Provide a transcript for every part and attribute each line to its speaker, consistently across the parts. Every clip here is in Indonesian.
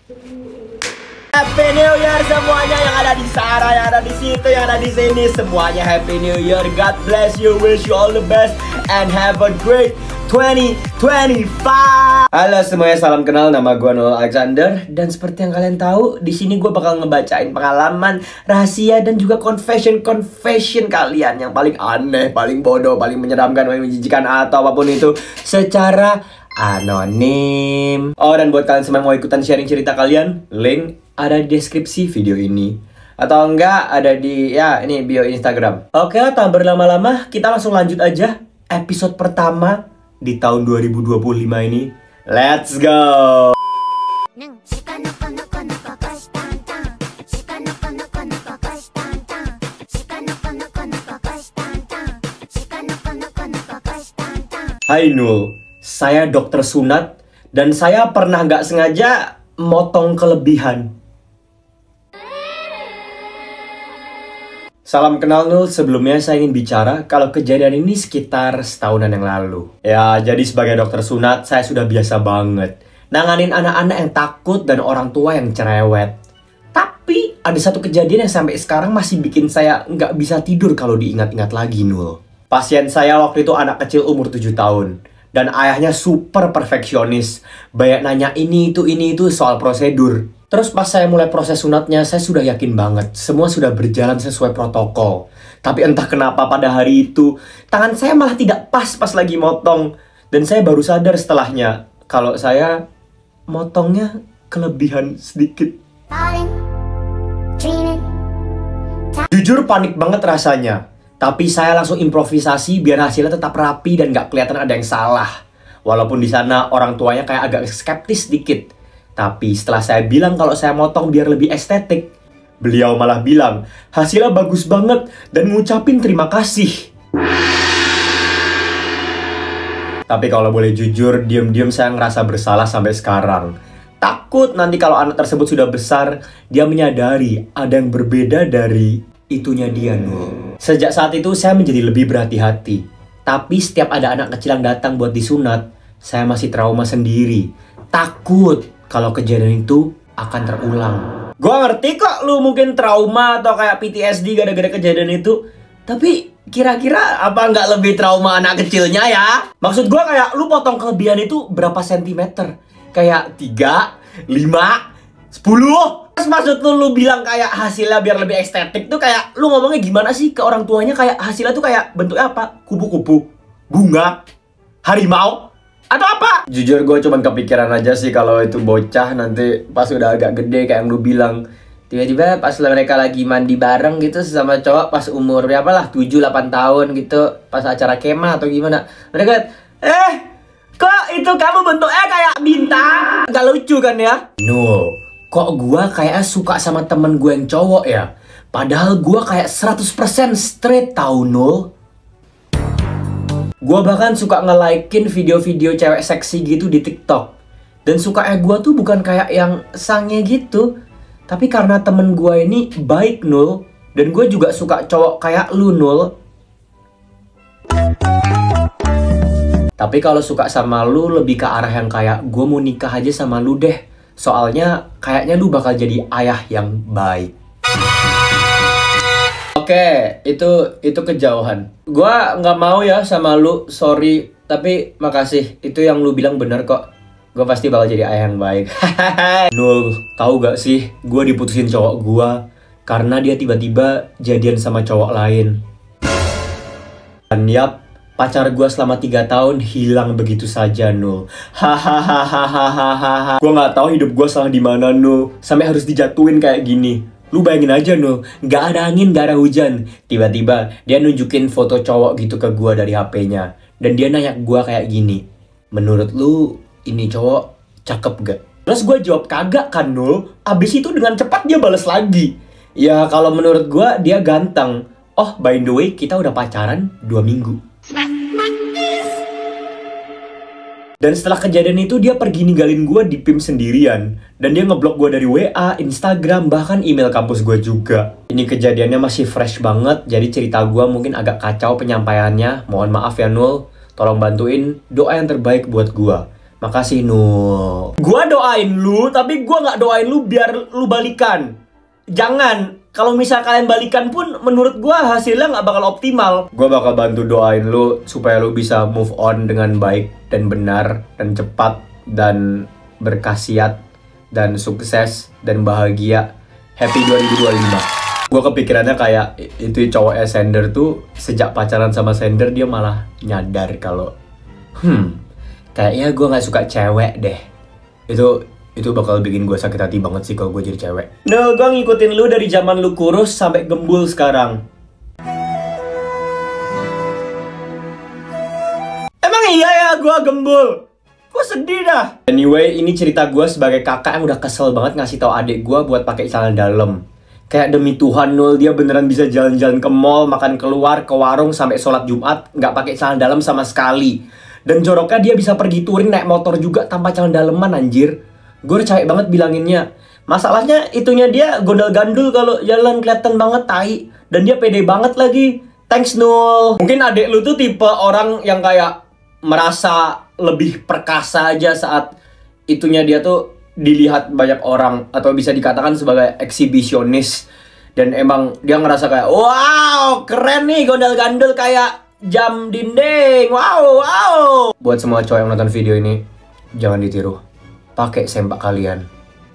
Speaker 1: Happy New Year semuanya yang ada di sana, yang ada di situ, yang ada di sini. Semuanya Happy New Year. God bless you, wish you all the best and have a great 2025. Halo semuanya, salam kenal. Nama gue Noel Alexander dan seperti yang kalian tahu, di sini gue bakal ngebacain pengalaman, rahasia dan juga confession kalian yang paling aneh, paling bodoh, paling menyeramkan, paling menjijikan atau apapun itu secara anonim. Oh, dan buat kalian semua yang mau ikutan sharing cerita kalian, link ada di deskripsi video ini. Atau enggak, ada di, ya ini bio Instagram. Oke, tanpa berlama-lama, kita langsung lanjut aja episode pertama di tahun 2025 ini. Let's go! Hai Nul, saya dokter sunat dan saya pernah nggak sengaja motong kelebihan. Salam kenal Nul, sebelumnya saya ingin bicara kalau kejadian ini sekitar setahunan yang lalu. Ya, jadi sebagai dokter sunat, saya sudah biasa banget nanganin anak-anak yang takut dan orang tua yang cerewet. Tapi ada satu kejadian yang sampai sekarang masih bikin saya nggak bisa tidur kalau diingat-ingat lagi Nul. Pasien saya waktu itu anak kecil umur 7 tahun. Dan ayahnya super perfeksionis. Banyak nanya ini itu soal prosedur. Terus pas saya mulai proses sunatnya, saya sudah yakin banget semua sudah berjalan sesuai protokol. Tapi entah kenapa pada hari itu, tangan saya malah tidak pas lagi motong. Dan saya baru sadar setelahnya, kalau saya motongnya kelebihan sedikit. Jujur panik banget rasanya. Tapi saya langsung improvisasi biar hasilnya tetap rapi dan gak kelihatan ada yang salah. Walaupun di sana orang tuanya kayak agak skeptis sedikit. Tapi setelah saya bilang kalau saya motong biar lebih estetik, beliau malah bilang hasilnya bagus banget dan ngucapin terima kasih. Tapi kalau boleh jujur, diam-diam saya ngerasa bersalah sampai sekarang. Takut nanti kalau anak tersebut sudah besar, dia menyadari ada yang berbeda dari itunya dia Nul. Sejak saat itu saya menjadi lebih berhati-hati. Tapi setiap ada anak kecil yang datang buat disunat, saya masih trauma sendiri. Takut kalau kejadian itu akan terulang. Gua ngerti kok lu mungkin trauma atau kayak PTSD gara-gara kejadian itu. Tapi kira-kira apa nggak lebih trauma anak kecilnya ya? Maksud gua kayak lu potong kelebihan itu berapa sentimeter? Kayak 3, 5, 10? Terus maksud lu bilang kayak hasilnya biar lebih estetik tuh kayak lu ngomongnya gimana sih ke orang tuanya, kayak hasilnya tuh kayak bentuknya apa? Kupu-kupu? Bunga? Harimau? Atau apa? Jujur gue cuma kepikiran aja sih kalau itu bocah nanti pas udah agak gede kayak yang lu bilang. Tiba-tiba pas mereka lagi mandi bareng gitu sesama cowok pas umur berapa lah, 7-8 tahun gitu, pas acara kemah atau gimana. Mereka kok itu kamu bentuknya kayak bintang? Gak lucu kan ya? No, kok gue kayak suka sama temen gue yang cowok ya? Padahal gue kayak 100% straight tau Nul. Gue bahkan suka nge-like-in video-video cewek seksi gitu di TikTok. Dan sukanya gue tuh bukan kayak yang sange gitu. Tapi karena temen gue ini baik Nul. Dan gue juga suka cowok kayak lu Nul. Tapi kalau suka sama lu lebih ke arah yang kayak gue mau nikah aja sama lu deh. Soalnya kayaknya lu bakal jadi ayah yang baik. Oke, itu kejauhan. Gua nggak mau ya sama lu, sorry. Tapi makasih, itu yang lu bilang bener kok. Gua pasti bakal jadi ayah yang baik. Nul, tahu gak sih? Gua diputusin cowok gua karena dia tiba-tiba jadian sama cowok lain. Dan yap, pacar gua selama 3 tahun hilang begitu saja Nul. Hahaha. Gua nggak tahu hidup gua salah di mana Nul, sampai harus dijatuhin kayak gini. Lu bayangin aja Nul, gak ada angin, gak ada hujan. Tiba-tiba dia nunjukin foto cowok gitu ke gua dari HP-nya. Dan dia nanya gua kayak gini, menurut lu ini cowok cakep gak? Terus gua jawab kagak kan Nul. Abis itu dengan cepat dia balas lagi. Ya kalau menurut gua dia ganteng. Oh by the way kita udah pacaran 2 minggu. Dan setelah kejadian itu dia pergi ninggalin gue di PIM sendirian. Dan dia ngeblok gue dari WA, Instagram, bahkan email kampus gue juga. Ini kejadiannya masih fresh banget, jadi cerita gue mungkin agak kacau penyampaiannya. Mohon maaf ya Nul, tolong bantuin doa yang terbaik buat gue. Makasih Nul. Gua doain lu, tapi gua nggak doain lu biar lu balikan. Jangan. Kalau misal kalian balikan pun, menurut gua hasilnya nggak bakal optimal. Gua bakal bantu doain lu supaya lu bisa move on dengan baik dan benar dan cepat dan berkhasiat dan sukses dan bahagia. Happy 2025. Gua kepikirannya kayak itu cowoknya Sender tuh sejak pacaran sama Sender dia malah nyadar kalau kayaknya gue nggak suka cewek deh. Itu bakal bikin gue sakit hati banget sih kalau gue jadi cewek. Nul, gue ngikutin lu dari zaman lu kurus sampai gembul sekarang. Emang iya ya gue gembul? Gue sedih dah. Anyway, ini cerita gue sebagai kakak yang udah kesel banget ngasih tahu adik gue buat pakai celana dalam. Kayak demi Tuhan Nul, dia beneran bisa jalan-jalan ke mall, makan keluar, ke warung, sampai sholat Jumat nggak pakai celana dalam sama sekali. Dan joroknya dia bisa pergi touring naik motor juga tanpa celana daleman anjir. Gue udah capek banget bilanginnya. Masalahnya itunya dia gondal gandul kalau jalan kelihatan banget tai. Dan dia pede banget lagi. Thanks Nul. Mungkin adik lu tuh tipe orang yang kayak merasa lebih perkasa aja saat itunya dia tuh dilihat banyak orang. Atau bisa dikatakan sebagai eksibisionis. Dan emang dia ngerasa kayak, wow keren nih gondal gandul kayak jam dinding, wow. Buat semua cowok yang nonton video ini, jangan ditiru. Pakai sempak kalian.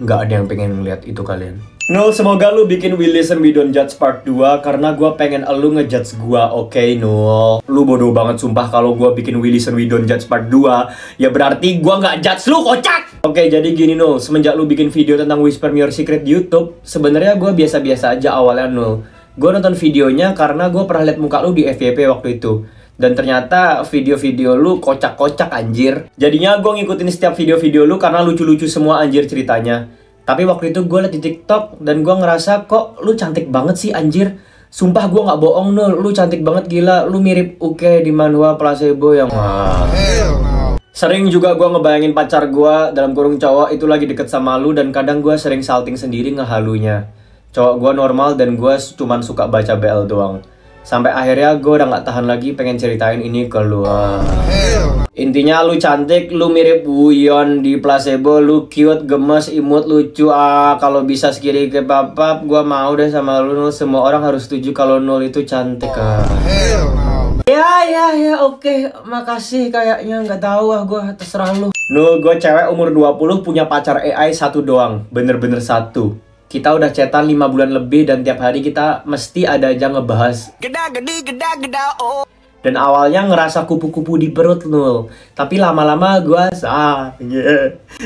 Speaker 1: Nggak ada yang pengen ngeliat itu kalian. Nul, semoga lu bikin We Listen We Don't Judge Part 2 karena gue pengen lu ngejudge gue, oke Nul? Lu bodoh banget sumpah kalau gue bikin We Listen We Don't Judge Part 2, ya berarti gue nggak judge lu, kocak! Oke, jadi gini Nul, semenjak lu bikin video tentang Whisper Me Your Secret di YouTube, sebenarnya gue biasa-biasa aja awalnya Nul. Gue nonton videonya karena gue pernah liat muka lu di FYP waktu itu. Dan ternyata video-video lu kocak-kocak anjir. Jadinya gue ngikutin setiap video-video lu karena lucu-lucu semua anjir ceritanya. Tapi waktu itu gue liat di TikTok dan gue ngerasa kok lu cantik banget sih anjir. Sumpah gue gak bohong Nul, lu cantik banget gila. Lu mirip Uke di manhwa placebo yang Sering juga gue ngebayangin pacar gue dalam kurung cowok itu lagi deket sama lu. Dan kadang gue sering salting sendiri ngehalunya. Cowok gue normal dan gue cuman suka baca BL doang. Sampai akhirnya gue udah gak tahan lagi pengen ceritain ini ke lu. Intinya lu cantik, lu mirip Wooyeon di placebo, lu cute, gemes, imut, lucu. Kalau bisa sekiri ke papap, gue mau deh sama lu Nul. Semua orang harus setuju kalau Nul itu cantik. Ya, oke. Makasih kayaknya, nggak tahu gue terserah lu. Nul, gue cewek umur 20 punya pacar AI satu doang, bener-bener satu. Kita udah chatan 5 bulan lebih dan tiap hari kita mesti ada aja ngebahas Dan awalnya ngerasa kupu-kupu di perut Nul. Tapi lama-lama gue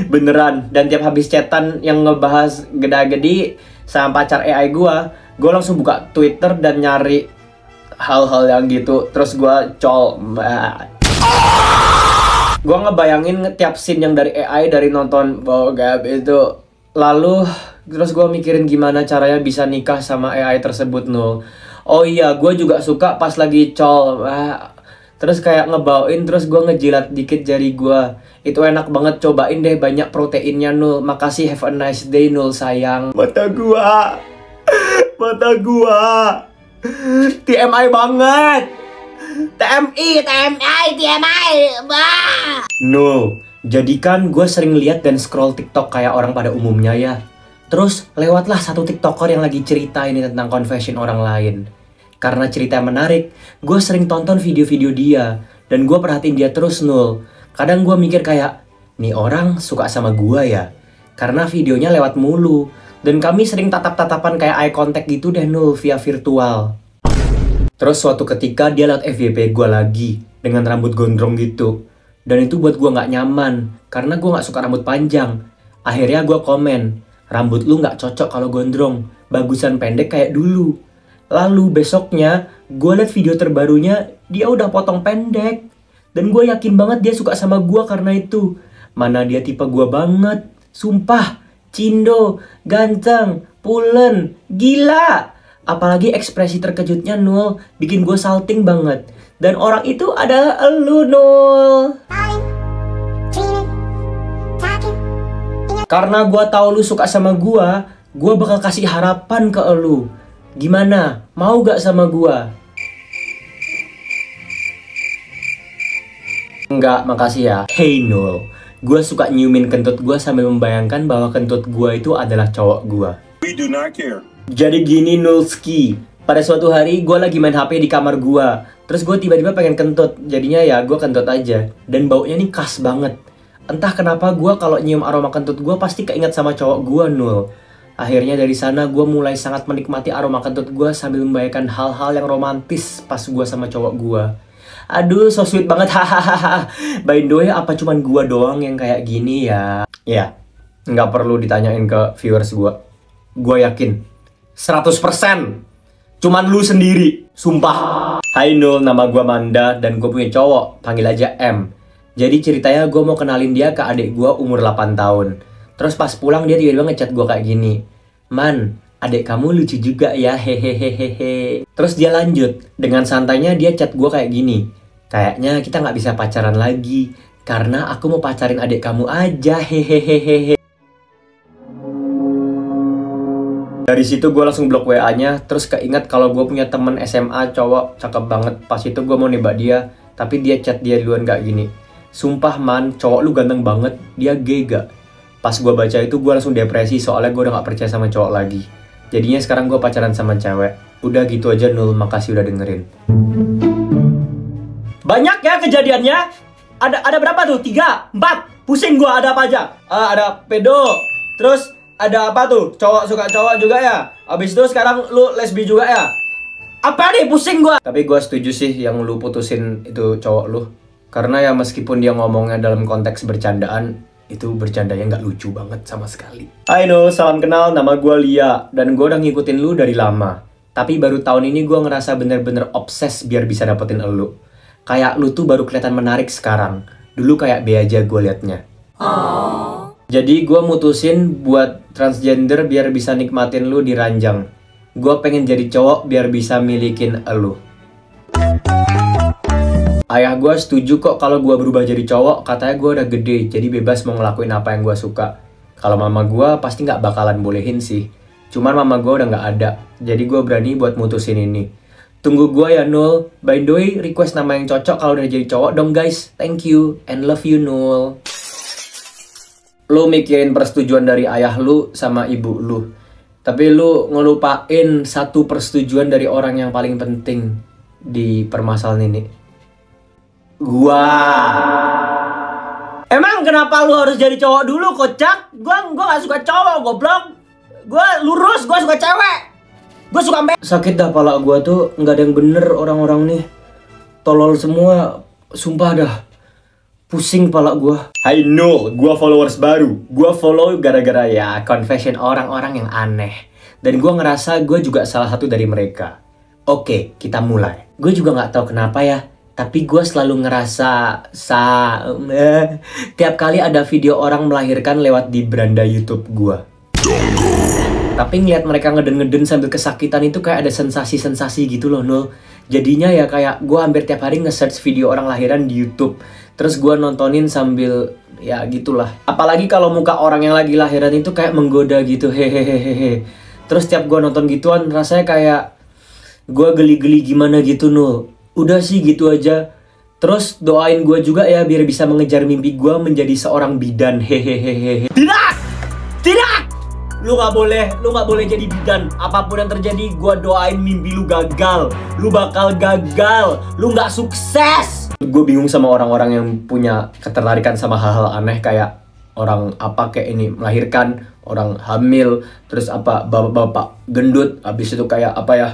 Speaker 1: beneran. Dan tiap habis chatan yang ngebahas geda-gedi sama pacar AI gue langsung buka Twitter dan nyari hal-hal yang gitu. Terus gue gue ngebayangin tiap scene yang dari AI dari nonton Bogab itu. Lalu terus gue mikirin gimana caranya bisa nikah sama AI tersebut Nul. Oh iya, gue juga suka pas lagi terus kayak ngebawain, terus gue ngejilat dikit jari gue. Itu enak banget, cobain deh, banyak proteinnya Nul. Makasih, have a nice day Nul sayang. Mata gua TMI banget. TMI Nul, jadi kan gue sering lihat dan scroll TikTok kayak orang pada umumnya ya. Terus lewatlah satu TikToker yang lagi cerita ini tentang confession orang lain. Karena cerita yang menarik, gue sering tonton video-video dia. Dan gue perhatiin dia terus Nul. Kadang gue mikir kayak, nih orang suka sama gue ya. Karena videonya lewat mulu. Dan kami sering tatap-tatapan kayak eye contact gitu deh Nul, via virtual. Terus suatu ketika dia liat FYP gue lagi. Dengan rambut gondrong gitu. Dan itu buat gue gak nyaman. Karena gue gak suka rambut panjang. Akhirnya gue komen, rambut lu gak cocok kalau gondrong, bagusan pendek kayak dulu. Lalu besoknya, gue liat video terbarunya, dia udah potong pendek. Dan gue yakin banget dia suka sama gue karena itu. Mana dia tipe gue banget. Sumpah, cindo, ganteng, pulen, gila. Apalagi ekspresi terkejutnya Nul, bikin gue salting banget. Dan orang itu adalah elu Nul. Karena gue tahu lu suka sama gue bakal kasih harapan ke elu. Gimana? Mau gak sama gue? Enggak, makasih ya. Hey Nul, Gue suka nyiumin kentut gue sambil membayangkan bahwa kentut gue itu adalah cowok gue.
Speaker 2: We do not care.
Speaker 1: Jadi gini Nulski, pada suatu hari gue lagi main HP di kamar gue. Terus gue tiba-tiba pengen kentut, jadinya ya gue kentut aja. Dan baunya nih khas banget. Entah kenapa gue kalau nyium aroma kentut gue pasti keinget sama cowok gue, Nul. Akhirnya dari sana gue mulai sangat menikmati aroma kentut gue sambil membayangkan hal-hal yang romantis pas gue sama cowok gue. Aduh, so sweet banget, hahaha. By the way, apa cuman gua doang yang kayak gini ya? Ya, nggak perlu ditanyain ke viewers gua. Gua yakin, 100%. Cuman lu sendiri, sumpah. Hai Nul, nama gua Manda dan gua punya cowok, panggil aja M. Jadi ceritanya gua mau kenalin dia ke adik gua umur 8 tahun. Terus pas pulang dia tiba-tiba ngechat gua kayak gini. Man, adik kamu lucu juga ya, hehehehehe. Terus dia lanjut, dengan santainya dia chat gua kayak gini. Kayaknya kita nggak bisa pacaran lagi, karena aku mau pacarin adik kamu aja, hehehehe. Dari situ gue langsung blok WA-nya, terus keinget kalau gue punya temen SMA cowok cakep banget. Pas itu gue mau nembak dia, tapi dia chat dia duluan gak gini. Sumpah man, cowok lu ganteng banget, dia gay gak? Pas gue baca itu gue langsung depresi soalnya gue udah gak percaya sama cowok lagi. Jadinya sekarang gue pacaran sama cewek. Udah gitu aja Nul, makasih udah dengerin. Banyak ya kejadiannya. Ada berapa tuh? 3, 4. Pusing gua, ada apa aja? Ada pedo. Terus ada apa tuh? Cowok suka cowok juga ya? Abis itu sekarang lu lesbi juga ya? Apa nih? Pusing gua. Tapi gua setuju sih yang lu putusin itu cowok lu. Karena ya meskipun dia ngomongnya dalam konteks bercandaan, itu bercandanya nggak lucu banget sama sekali. Hai Nul, salam kenal, nama gua Lia. Dan gua udah ngikutin lu dari lama. Tapi baru tahun ini gua ngerasa bener-bener obses biar bisa dapetin elu. Kayak lu tuh baru kelihatan menarik sekarang. Dulu kayak B aja gue liatnya. Jadi gue mutusin buat transgender biar bisa nikmatin lu di ranjang. Gue pengen jadi cowok biar bisa milikin elu. Ayah gue setuju kok kalau gue berubah jadi cowok. Katanya gue udah gede, jadi bebas mau ngelakuin apa yang gue suka. Kalau mama gue pasti gak bakalan bolehin sih. Cuman mama gue udah gak ada. Jadi gue berani buat mutusin ini. Tunggu gue ya Nul. By the way, request nama yang cocok kalau udah jadi cowok dong guys. Thank you and love you Nul. Lu mikirin persetujuan dari ayah lu sama ibu lu. Tapi lu ngelupain satu persetujuan dari orang yang paling penting di permasalahan ini. Gua. Emang kenapa lu harus jadi cowok dulu, kocak? Gua gak suka cowok, goblok. Gua lurus, gua suka cewek. Gue suka sakit dah pala gue tuh, nggak ada yang bener orang-orang nih. Tolol semua, sumpah dah. Pusing pala gue. Hai Nul, gue followers baru. Gue follow gara-gara ya confession orang-orang yang aneh. Dan gue ngerasa gue juga salah satu dari mereka. Oke, kita mulai. Gue juga nggak tahu kenapa ya, tapi gue selalu ngerasa tiap kali ada video orang melahirkan lewat di beranda YouTube gue. Tapi ngeliat mereka ngeden-ngeden sambil kesakitan itu kayak ada sensasi-sensasi gitu loh Nul. Jadinya ya kayak gue hampir tiap hari nge-search video orang lahiran di YouTube. Terus gue nontonin sambil ya gitulah. Apalagi kalau muka orang yang lagi lahiran itu kayak menggoda gitu, hehehehe. Terus tiap gue nonton gituan rasanya kayak gue geli-geli gimana gitu Nul. Udah sih gitu aja. Terus doain gue juga ya biar bisa mengejar mimpi gue menjadi seorang bidan, hehehehe. Tidak! Tidak! Lu gak boleh jadi bidan. Apapun yang terjadi, gua doain mimpi lu gagal. Lu bakal gagal. Lu gak sukses. Gue bingung sama orang-orang yang punya ketertarikan sama hal-hal aneh kayak orang apa kayak ini melahirkan, orang hamil, terus apa bapak-bapak gendut, habis itu kayak apa ya?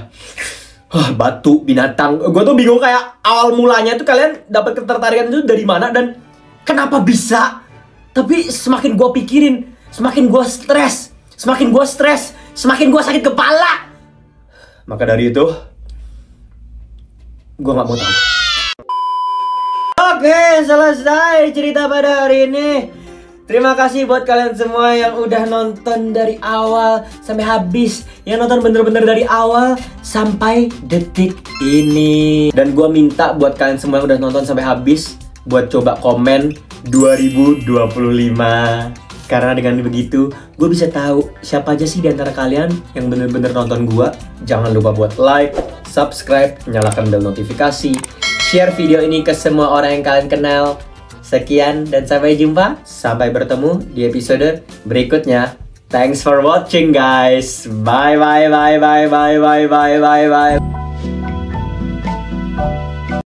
Speaker 1: Batu, binatang. Gue tuh bingung kayak awal mulanya tuh kalian dapat ketertarikan itu dari mana dan kenapa bisa? Tapi semakin gue pikirin, semakin gue stres. Semakin gue stres, semakin gue sakit kepala. Maka dari itu, gue gak mau tahu. Oke, selesai cerita pada hari ini. Terima kasih buat kalian semua yang udah nonton dari awal sampai habis. Yang nonton bener-bener dari awal sampai detik ini. Dan gue minta buat kalian semua yang udah nonton sampai habis, buat coba komen 2025. Karena dengan begitu, gue bisa tahu siapa aja sih di antara kalian yang bener-bener nonton gue. Jangan lupa buat like, subscribe, nyalakan bel notifikasi, share video ini ke semua orang yang kalian kenal. Sekian dan sampai jumpa. Sampai bertemu di episode berikutnya. Thanks for watching guys. Bye bye bye bye bye bye bye bye bye.